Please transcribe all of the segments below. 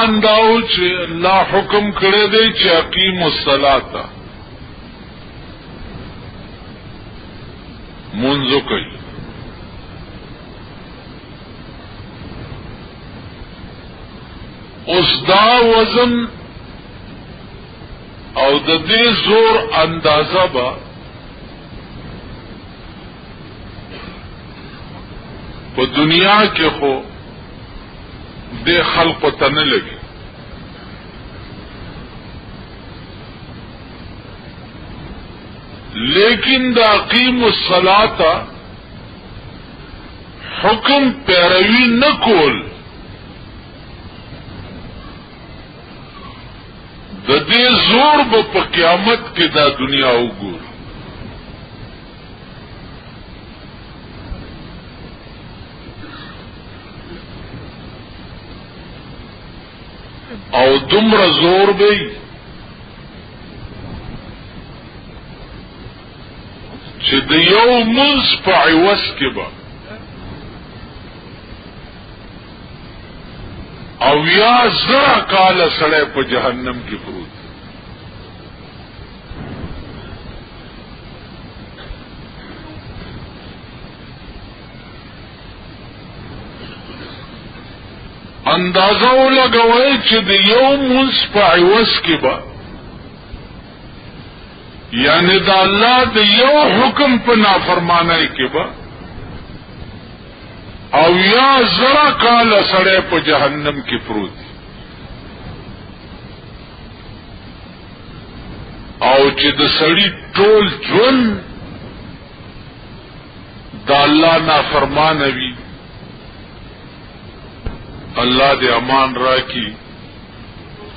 ایمان داو چې الله حکم کړی دی چې اقیموا الصلاة منځ کوي. اوس دا وزن او د دې زور اندازه به په دنیا کې خو د خلق ته نه لګي، لیکن د اقیم الصلاة حکم پیروی نه کول د دې زور به په قیامت کې دا دنیا وګور. او دومره زور به چې د یو منځ په عوض کې به او یا زرا کال سړی په جهنم کې پروت. اندازه ولګوئ چې د یو منځ په عوض کې به یعنی د الله د یو حکم په نافرمانی کې به او یا زرا کال سړی په جهنم کې پروت او چې د سړی ټول ژوند د الله نافرمانه وي. الله دې امان راکړي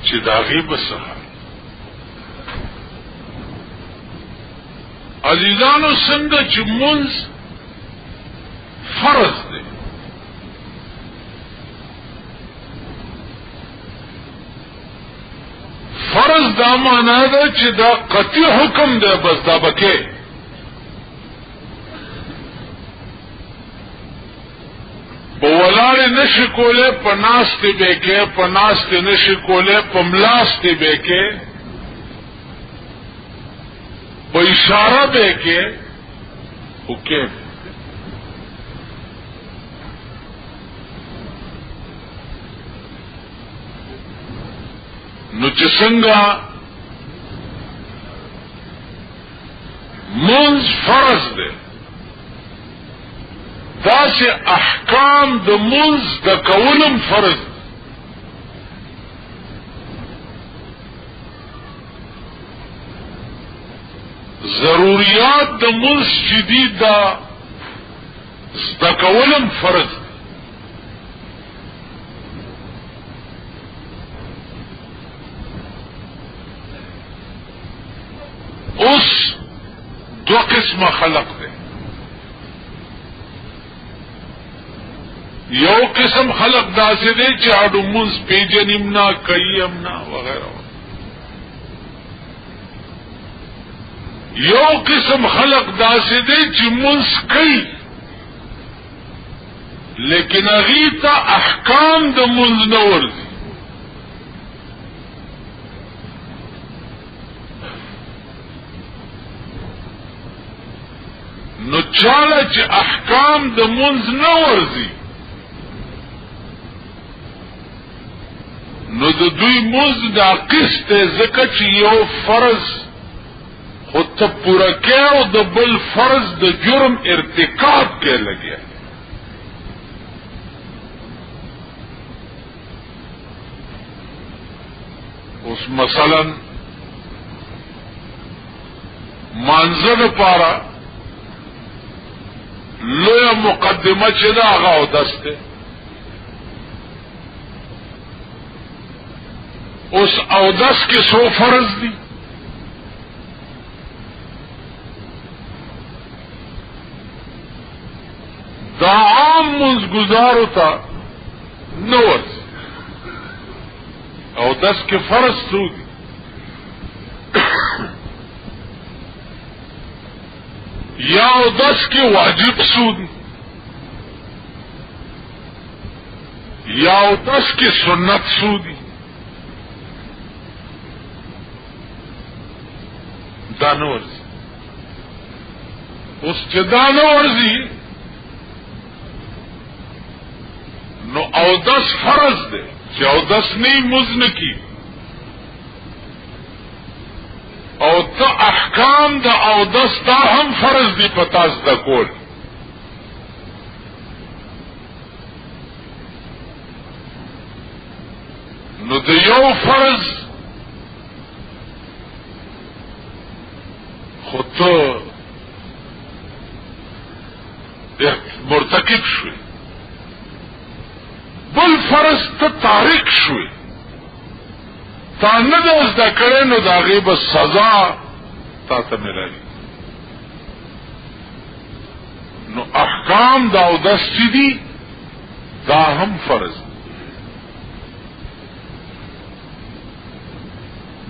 چې دا غیب سره عزیزانو څنګه چې منځ فرض دی، فرض دا معنا ده چې دا قطعی حکم دی، بس دا بکې په ولاړې نشي کوله، په ناستې به کې، په ناستې نشي کوله، په ملاستې به کې، په اشاره به کې وکې. نو چې څنګه منځ فرض دی، داسې احکام د منځ د کولم فرض دی. ضروریات د منځ شدید دا د کولم فرض دی. اوس دو قسم خلق دی. یو قسم خلق داسې دی چې اډو منځ پیژنیم نه، کوي هم نه وغیرہ. یو قسم خلق داسې دی چې منځ کوي لیکن هغې ته احکام د منځ نه ورځي. نو چاله چې احکام د منځ نه ورځي نو د دوی منځ دا قسط ځکه چې یو فرض خود ته پورا کې او د بل فرض د جرم ارتکاب کې لګیا. اوس مثلا مانځه لپاره لویه مقدمه چې دا هغه اودس دی. اوس اودس کې څو فرض دي؟ دا عام منځګزارو ته نه ورځي. اودس کې فرض څو دي؟ یا اودس کې واجب څو دي؟ یا اودس کې سنت څو دي؟ دا نه ورځي. اوس چې دا نه ورځي نو اودس فرض دی، چې اودس نه مز نه کی او ته احکام د اودس دا هم فرض دی پتا زده کول. نو د یو فرض خود ته مرتکب شوی، بل فرض ته تارک شوی، تا نه د زده کړې نو د هغې به سزا تا ته ملوي. نو احکام د اودس چې دي دا هم فرض دی.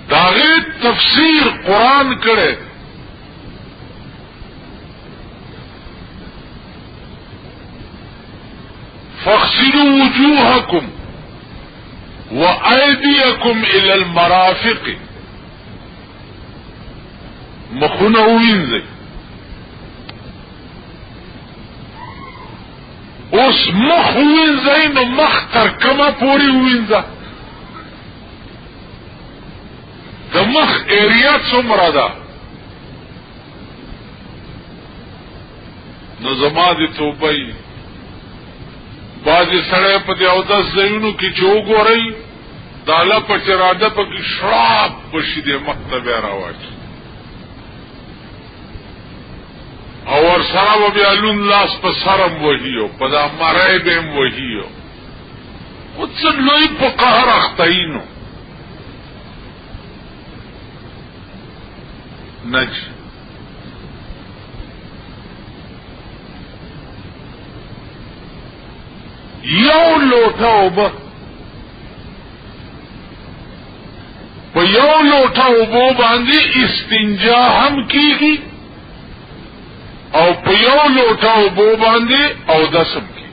د هغې تفسیر قرآن کړی، فاغسلوا وجوهكم وأيديكم إلى المرافق، مخونه وینځئ. اوس مخ وینځئ نو مخ تر کومه پورې وینځه؟ د مخ ایریا څومره ده؟ نو زما دې توبه بعضی سړی په دې اودس ځایونو کې چې وګورئ د الله په چراده پکې شراب بشي دې مخ ته بیا راواچي او ورسره به بیا لون لاس په سرم وهي په دا مرۍ به هم وهي. خو څه لوی په قهر اخته یي نو نج یو لوټه اوبه په یو لوټه اوبو باندې استنجا هم کیږي او په یو لوټه اوبو باندې اودس هم کیږي.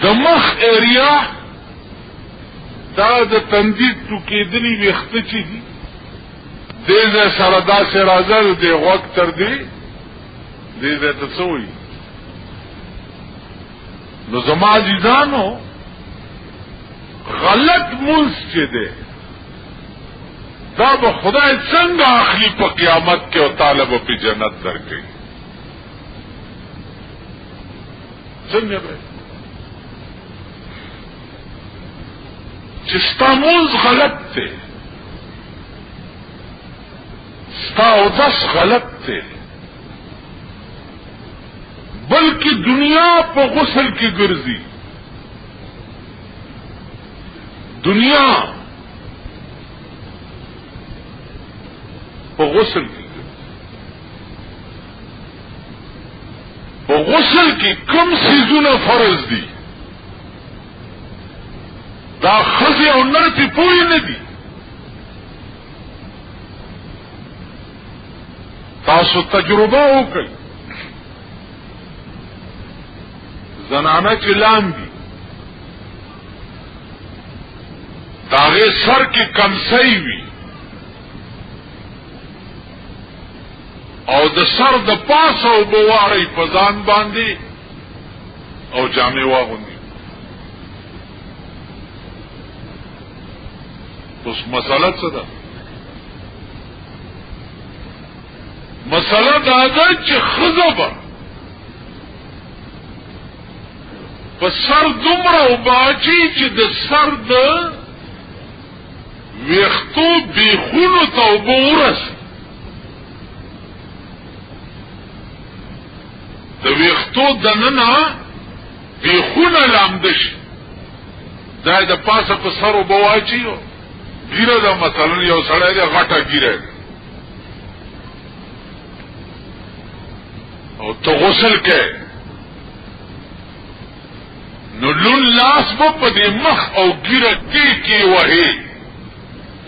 د مخ ایریا دا د تندید ټوکېدلي ویښته چې دي دې ځای سره داسې راځه د غوږ تر دې دې ځای ته څه وایي. نو زما عزیزانو غلط مونځ چې دی دا به خدای څنګه اخلي په قیامت کې او تعالی به په جنت درکوي. څنګه به چې ستا مونځ غلط دی، ستا اودس غلط دی، بلکې دنیا په غسل کې ګرځي، دنیا په غسل کې ګرځي. په غسل کې کوم څیزونه فرض دي دا ښځې او نر پې پوه نه دي. تاسو تجربه وکړئ، زنانه چې لامبي د هغې سر کې کمسۍ وي او د سر د پاسه اوبه واړئ په ځان باندې او جامې واغوندي. اوس مسله څه ده؟ مسله دا ده چې ښځه به په سر دومره اوبه اچي چې د سر د ویښتو بیخونو ته اوبه ورسي، د ویښتو دننه بیخونه لامده شي. دا د پاسه په سر اوبه واچي ګیره ده، مثلا یو سړی دی غټه ګیره او ته غسل کې نو لون لاس به په دې مخ او ګیره کې وهي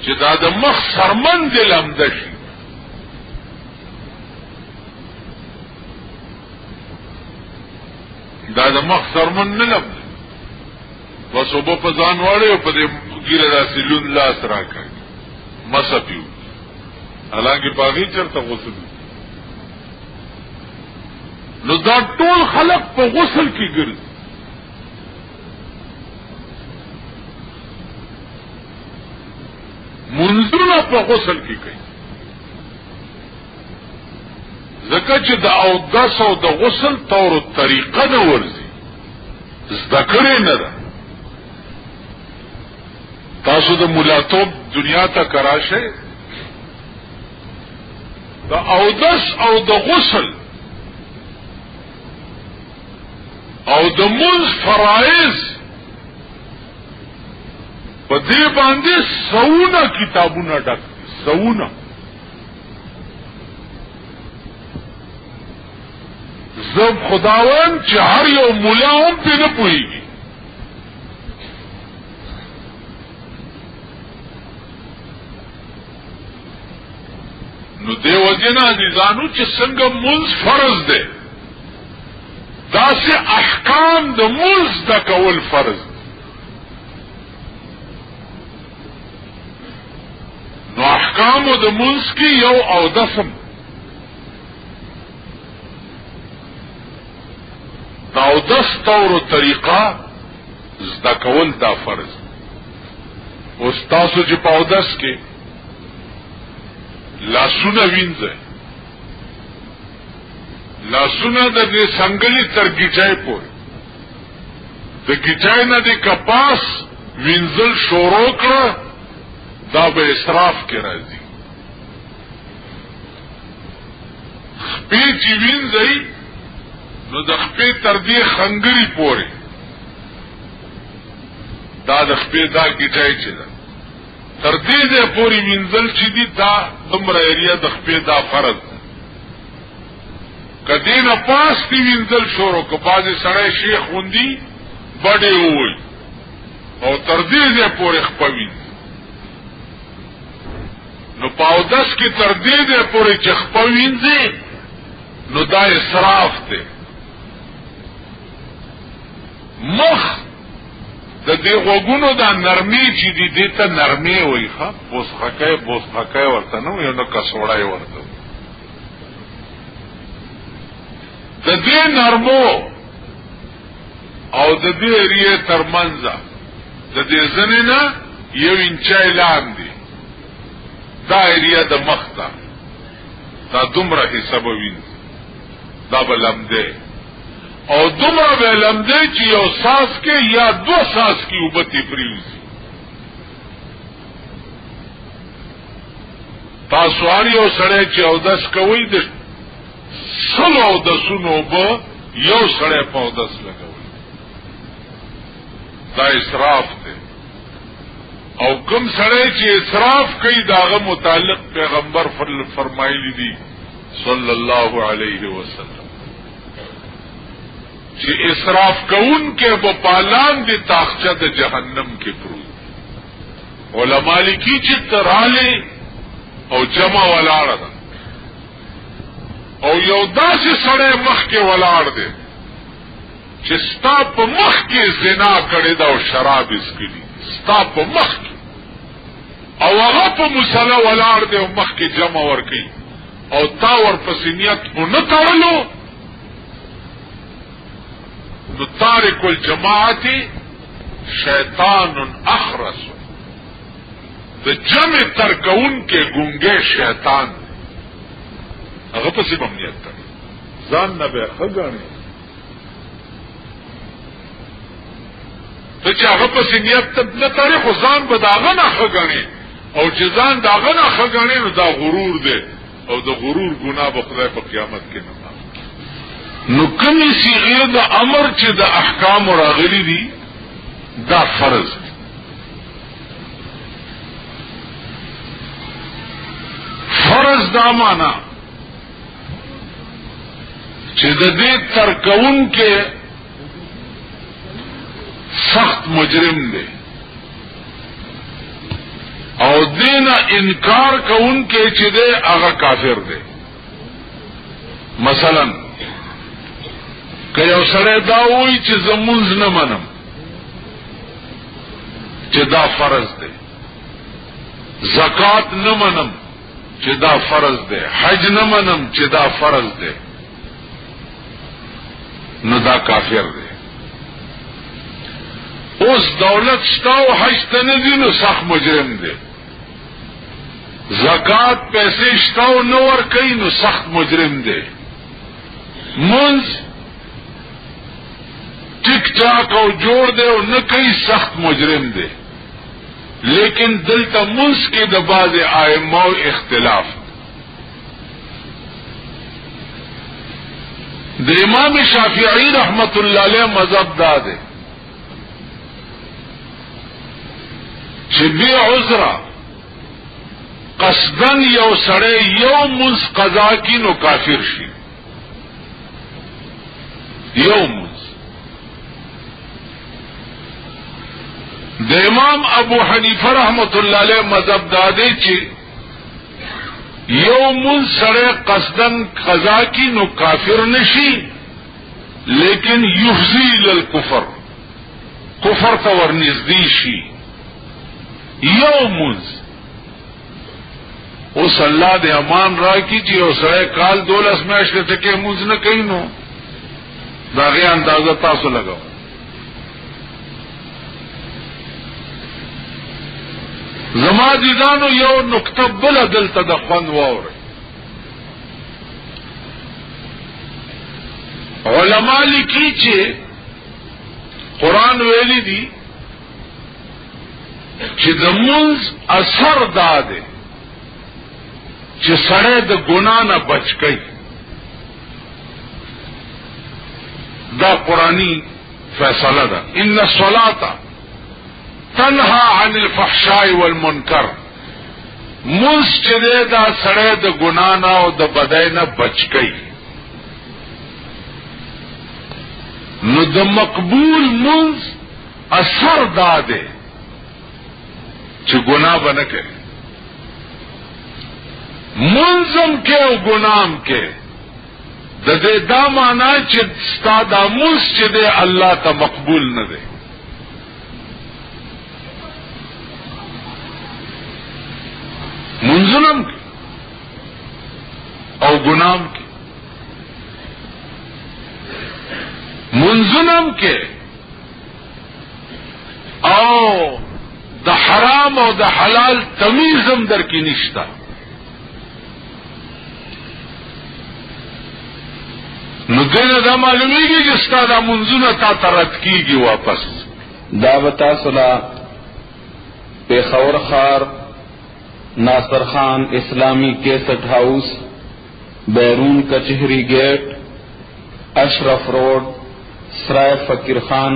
چې دا د مخ سرمن دې لامده شي. دا د مخ سرمن نه لامده، بس وبو په ځان واړې او په دې ګیره داسې لون لاس راکړي مسه پیو حالانکه باغی چرته غسل نو دا ټول خلق په غسل کې ګرځي منځونه په غسل کې کوي ځکه چې د اودس او د غسل طور طریقه نه ورځي ذکر نه ده تاسو د مولاتوب دنیا ته کراشه د اودس او د غسل او د منځ فرائض په دې باندې سونه کتابونه ډک سونه زب خداوند چې هر یو مولا هم په نه پوهیږي نو دیو جن عزیزانو چې څنګه منځ فرض ده داسې احکام د منځ د کول فرض نو احکام د منځ کې یو او دسم دا او دس طور و طریقه زده کول دا فرض اوس تاسو چې په او دس کې لاسونه وینځه لاسونه د دې څنګهلی تر گیچای پورې د گیچای نه د کپاس وینځل شروع کړه دا به اسراف کې راځي خپې چې وینځي نو د خپې تر دې خنګري پورې دا د خپې دا گیچای چې ده تر دې دې پوری وینځل چې دي دا دومره ایریا د خپې دا فرض کدی نه پاس دی وینځل شروع کو بازي سړی شیخ غوندي بډې وای او تر دې دې پوری خپوي نو پاودس کې تر دې دې پوری چې خپوینځي نو دا اسراف دی مخ د دې غوګونو دا نرمي چې دي دې ته نرمي وای ښه بوسخکای ورته نو یو نو کسوړای ورته د دې نرمو او د دې ریه ترمنځه د دې زنینا یو انچای لاندې دا ریه د مخته دا دومره حساب وین دا بلمده او دومره بلمده چې یو ساس کې یا دو ساس کې وبتی پریوزي تاسو اړ یو سړی چې او داس کوي د سلو د سونو به یو سړی په داس لګوي دا اسراف دی او کوم سړی چې اسراف کوي داغه متعلق پیغمبر فرمایلی دي صلی الله علیه وسلم چې اسراف کون کې په پالان دي تاخچه د جهنم کې پروت علماء لیکي چې تراله او جمع ولاړ ده او یو داسې سړی مخ کې ولاړ دی چې ستا په مخ کې زنا کړی دا او شراب اسکلی ستا په مخ کې او هغه په مصلی ولاړ دی او مخ کې جمع ورکي او تا ورپسې نیت ونه تړلو نو تارک الجماعت شیطان اخرس د جمع ترکون کې ګونګې شیطان هغه پسې ممنیت کوي ځان نه به خګانی ته چې هغه پسې نیت نه تاریخ ځان به داغه نه خګانی او چې ځان داغه نه خګانی نو دا غرور دی او د غرور ګناه به خدای په قیامت کې نه نو کمی صيغه د امر چې د احکام راغلي دي دا فرض فرض دا معنا چې د دې ترکون کې سخت مجرم دی او دین انکار کون کې چې دی هغه کافر دی مثلا که یو سړی دا وایي چې زمونږ نه منم چې دا فرض دی، زکات نه منم چې دا فرض دی، حج نه منم چې دا فرض دی، نو دا کافر دی. اوس دولت شته او حج ته نه دی، نو سخت مجرم دی. زکات پیسې شته او نه ورکوي، نو سخت مجرم دی. منځ ټیک ټاک او جوړ دی او نه کوي، سخت مجرم دی. لیکن دلته منځ کې د بعض ائمه اختلاف. د امام شافعی رحمت الله علیه مذهب دا دی چې بی عذره قصدن یو سړی یو منځ قضا کی نو کافر شي. یو منځ. د امام ابو حنیفه رحمت الله علیه مذهب دا دی چې یو منځ سړی قصدن قضا کی نو کافر نشي، لیکن یفضی للکفر، کفر ته ورنږدې شي. یو منځ. اوس الله دې امان راکړي چې یو سړی کال 12 میاشتې ته کې منځ نه کوي، نو دا غي اندازه تاسو لګاو. زما دیدانو یو نقطه بل دلته د خوند واوري. علما لیکي چې قرآن ویلي دي چې د منځ اثر دا دی چې سړی د ګناه نه بچ کوي. دا قرآنی فیصله ده. ان الصلاة تنهى عن الفحشاء والمنکر. منځ چې دی دا سړی د ګناه نه او د بدۍ نه بچ کوي. نو د مقبول منځ اثر دا دی چې ګناه به نه کوي. منظم کې او ګنام کې د دې دا معنا چې ستا دا منځ چې دی الله ته مقبول نه دی. منظم کې او ګنام کې. منظم کې او د حرام او د حلال تمیزم در کې نشتا. نو دینه دا معلومیږي چې ستا دا منځونه تا ترد کیږي واپس. دا وتا صلا پیښور خار ناصر خان اسلامی کیسٹ ہاؤس بیرون کچہری گیٹ اشرف روڈ سرائے فقیر خان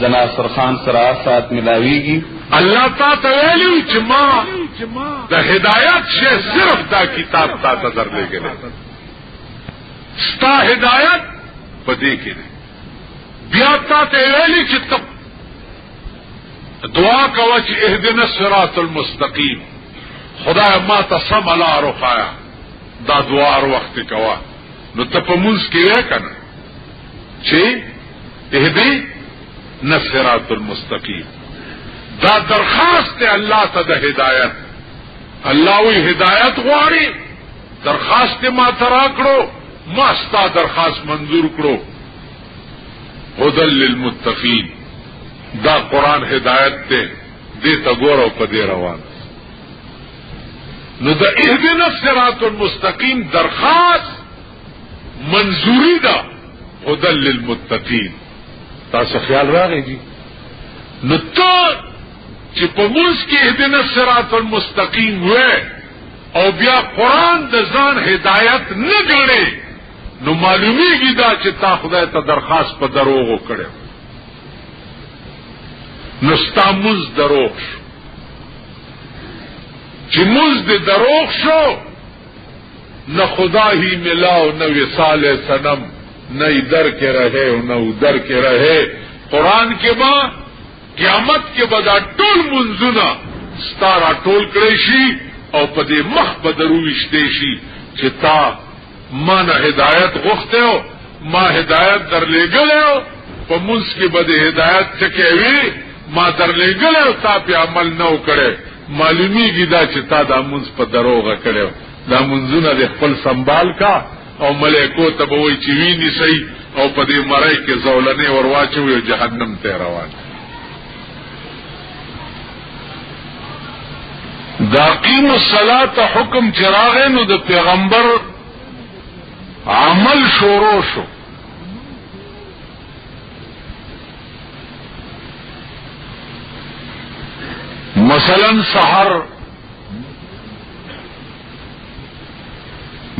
جناصر خان سرا ساتھ ملاویگی. اللہ تا ویلی چې ما د ہدایت شے صرف دا کتاب تا در لے گئے. ستا ہدایت پدې کې دی. بیا تا ویلی چې دعا کوه چې اهدنا الصراط المستقیم، خدای ما ته سم لار وښایا. دا دعا هر وخت کوه. نو ته په منځ کې وې کنه چې اهدنا الصراط المستقیم. دا درخواست ته الله ته د هدایت. الله وی هدایت غواړي، درخواست ما ترا کړو، ما ستا درخواست منظور کړو. هدى للمتقین. دا قرآن ہدایت تے دیتا گورو پا دے روان. نو دا اهدنا الصراط المستقیم درخواست منظوری دا هدى للمتقین. تاسو خیال راغی جی. نو تو چی پا منز کی اهدنا الصراط المستقیم ہوئے او بیا قرآن دا زان ہدایت نگڑے، نو معلومی گی دا چی تا خدای تا درخواست پا دروغو کڑے. نستا منز دروغ شو. چی منز دی دروغ شو، نہ خدا ہی ملاو نہ وصال صنم، نہ ادھر کے رہے نہ ادھر کے رہے. قرآن کے بعد قیامت کے بعد ټول منزنا ستارا ټول کړی شي او په دې مخ بدرو وشته شي چې تا ما نه هدایت غوښته، ما هدایت در لګلو. په منځ کې به د هدایت څه کوي ما درلېږلی او تا پې عمل نه و کړی معلومیږي دا چې تا دا مونځ په دروغه کړی دا مونځونه د خپل سنبال کا او ملائکو ته به وایي چې وینیسئ او په دې مرۍ کې زولنې ور واچوي او جهنم ته روان دا قیم الصلاة حکم چراغ نو د پیغمبر عمل شروع شو مثلا سحر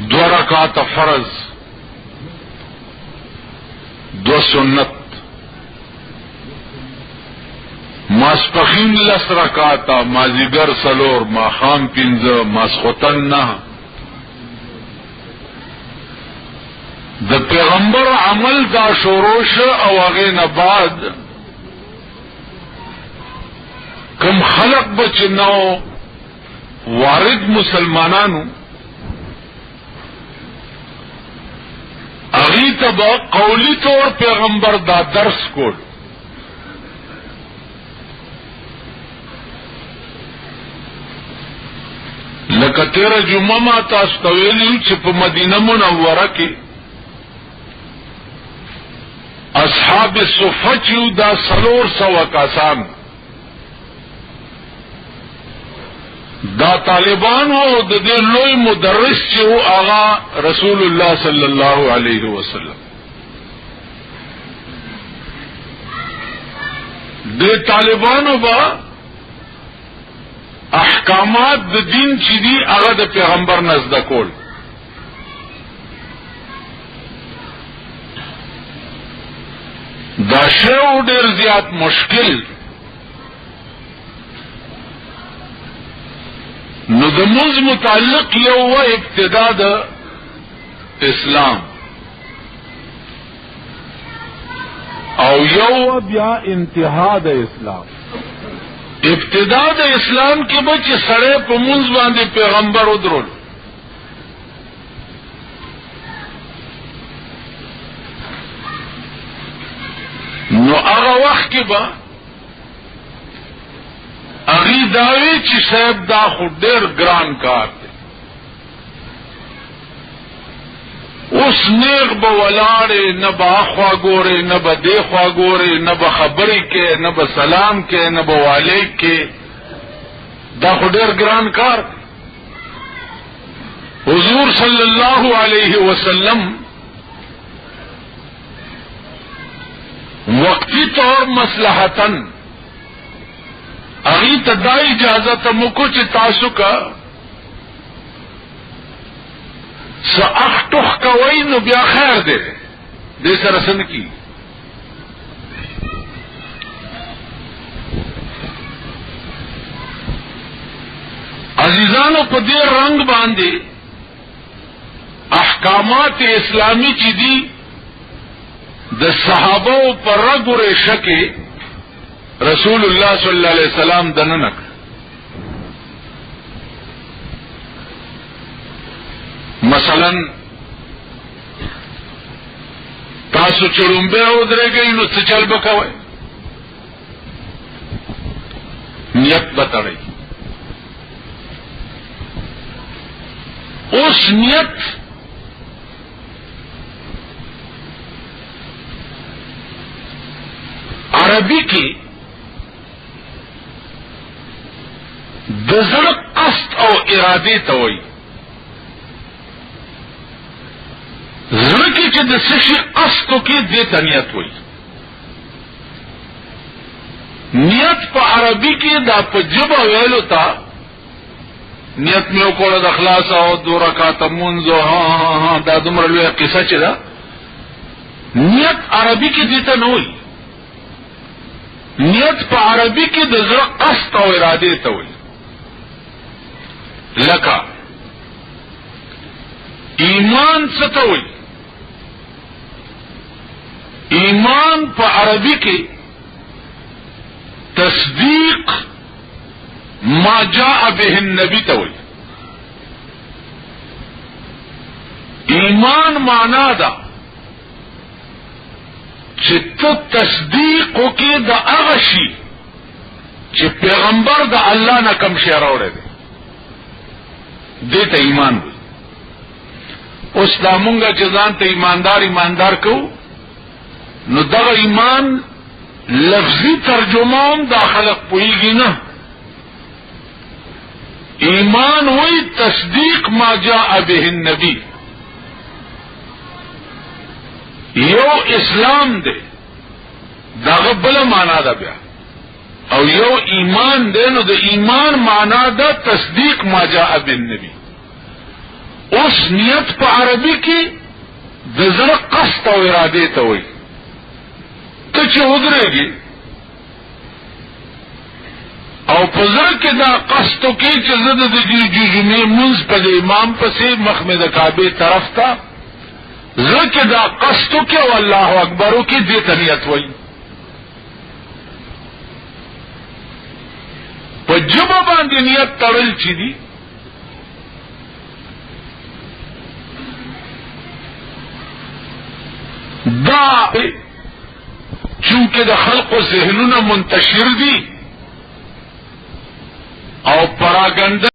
2 رکعات فرض 2 سنت ماسپخین 10 رکعاتا مازیگر 4 ماخام 15 ماسخوتن 9 د پیغمبر عمل دا شروع شو او هغه نه بعد کم خلق بچنو وارد مسلمانانو اغی تبا قولی طور پیغمبر دا درس کول لکه تیرا جمعه ما تاسو ته ویلي چې په مدینه منوره کې اصحاب الصفه چې دا 400 کسان دا طالبان او د دې لوی مدرس چې او آغا رسول الله صلی الله علیه وسلم د طالبانو با احکامات د دین چې دي هغه د پیغمبر نزد کول دا شی ډیر زیات مشکل نو د موز متعلق یو و ابتدا د اسلام او یو بیا انتها د اسلام ابتدا د اسلام کې به چې سړی په موز باندې پیغمبر ودرول نو هغه وخت کې به اغي داوی چې صاحب دا خو ډېر ګران کار دی اوس نیغ به ولاړې نه به اخوا ګورې نه به دې خوا ګورې نه به خبرې کې نه به سلام کې نه به والی کې دا خو ډېر ګران کار دی حضور صلی الله علیه وسلم وقتی طور مصلحتن اغی تا دا اجازت مکو چی تاسو کا سا اختخ کوئی نو بیا خیر دے دے سرسن کی عزیزانو پا دیر رنگ باندے احکامات اسلامی چی دی د صحابو پر رگ و ریشکے رسول اللہ صلی اللہ علیہ وسلم دننک مثلا تاسو چړومبه ودرې گئی نو څه چل بکوي نیت بتړی اوس نیت عربی کی د زړه قصد او اراده ته وایي زړه کې چې د څه شي قصد وکړي دې ته نیت وایي نیت په عربي کې دا په ژبه ویلو ته نیت مې وکړه د اخلاص او 2 رکعات مونځ ها دا دومره لویه قصه چې ده نیت عربي کې دې ته نه وایي نیت په عربي کې د زړه قصد او اراده ته وایي لکه ایمان څه ته وایي ایمان په عربي کې تصدیق ما جاء به النبي ته وایي ایمان معنا ده چې ته تصدیق وکړې د هغه شي چې پیغمبر د الله نه کوم شی راوړی دی دې ته ایمان دی. اوس دا مونږه چې ځان ته ایماندار کوو نو دغه ایمان لفظي ترجمان دا خلق پوهیږي نه. ایمان وی تصدیق ما جاء به النبی، یو اسلام دی داغه بل معنا ده بیا، او یو ایمان دی نو د ایمان معنا ده تصدیق ما جاء به النبی. اوس نیت په عربي کې د زړه قصد او اراده ته وایي. ته چې ودرېږي او په زړه کې دا قصد وکړي چې زه د جمعې منځ په امام پسې مخ مې د کعبې طرف ته زړه کې دا قصد وکړي او الله اکبر وکړي، دې ته نیت وایي. په ژبه باندې نیت تړل چې دي دا چونکه د خلقو ذهنونه منتشر دي او پراګنده